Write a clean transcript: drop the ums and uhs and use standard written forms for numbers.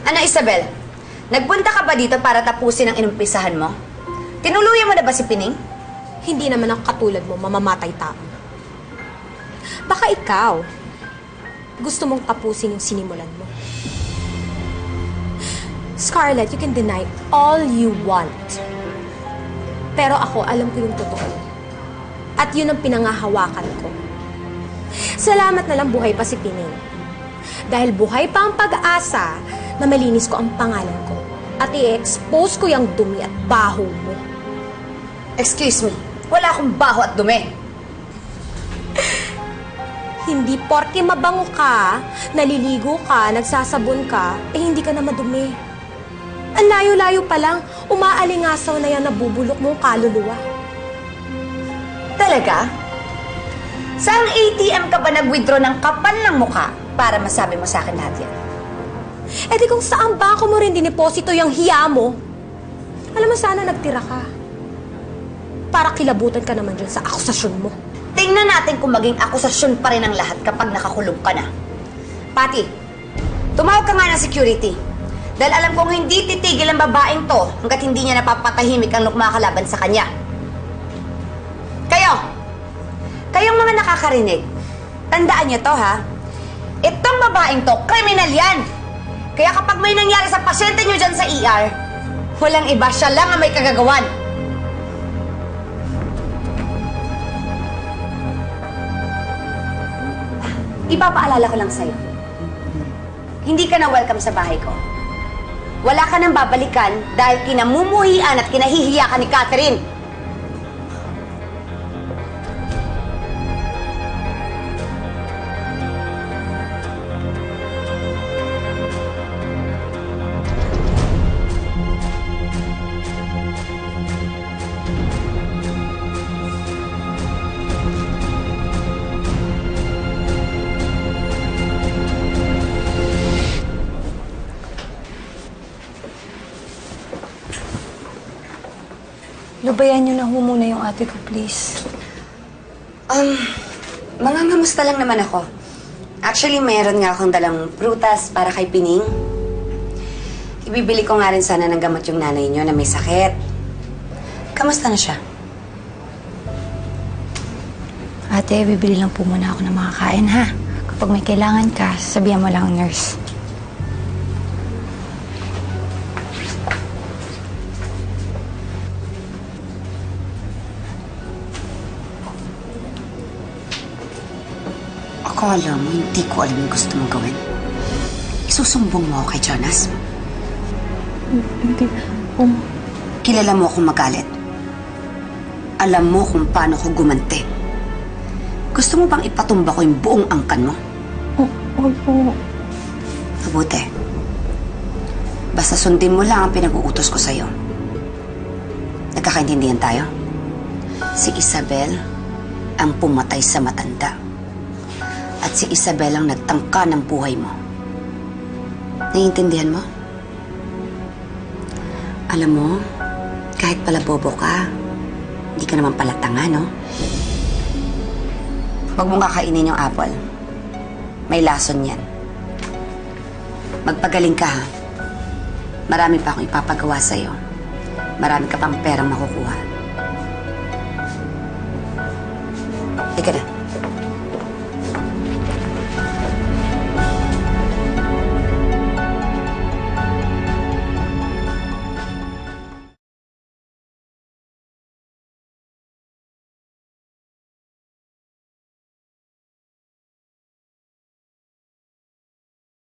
Ano, Isabel? Nagpunta ka ba dito para tapusin ang inumpisahan mo? Tinuluyan mo na ba si Pining? Hindi naman ako katulad mo, mamamatay tao. Baka ikaw, gusto mong tapusin yung sinimulan mo. Scarlett, you can deny all you want. Pero ako, alam ko yung totoo. At yun ang pinangahawakan ko. Salamat na lang buhay pa si Pining. Dahil buhay pa ang pag-asa na malinis ko ang pangalan ko. At i-expose ko yung dumi at baho mo. Excuse me, wala akong baho at dumi. Hindi porke mabango ka, naliligo ka, nagsasabon ka, eh hindi ka na madumi. Ang layo-layo pa lang, umaalingasaw na yan na bubulok mong kaluluwa. Talaga? Saang ATM ka ba nag-withdraw ng kapal ng mukha para masabi mo sa akin lahat yan? Eh di kung saan bangko mo rin diniposito yung hiya mo, alam mo sana nagtira ka. Para kilabutan ka naman dyan sa akusasyon mo. Tingnan natin kung maging akusasyon pa rin ang lahat kapag nakakulong ka na. Pati, tumawag ka nga ng security. Dahil alam kong hindi titigil ang babaeng to hanggat hindi niya napapatahimik ang lumakalaban sa kanya. Kayong mga nakakarinig, tandaan niyo to ha. Itong babaeng to, kriminal yan. Kaya kapag may nangyari sa pasyente niyo dyan sa ER, walang iba, siya lang ang may kagagawan. Ipapaalala ko lang sa'yo. Hindi ka na welcome sa bahay ko. Wala ka nang babalikan dahil kinamumuhian at kinahihiya ka ni Catherine. Lubayan niyo na ho muna yung ate ko, please. Mangangamusta lang naman ako. Actually, meron nga akong dalang prutas para kay Pining. Ibibili ko nga rin sana ng gamot yung nanay niyo na may sakit. Kamusta na siya? Ate, bibili lang po muna ako ng makakain, ha? Kapag may kailangan ka, sabihan mo lang ang nurse. Akala mo, hindi ko alam yung gusto mong gawin. Isusumbong mo ako kay Jonas. Hindi. Kilala mo akong magalit. Alam mo kung paano ko gumanti. Gusto mo bang ipatumba ko yung buong angkan mo? Opo. Mabuti. Basta sundin mo lang ang pinag-uutos ko sa'yo. Nagkakaintindihan tayo? Si Isabel ang pumatay sa matanda. At si Isabel ang nagtangka ng buhay mo. Naiintindihan mo? Alam mo, kahit pala bobo ka, hindi ka naman pala tanga, no? Huwag mong kakainin yung apple. May lason yan. Magpagaling ka, ha? Marami pa akong ipapagawa sa'yo. Marami ka pang perang makukuha. Ika na.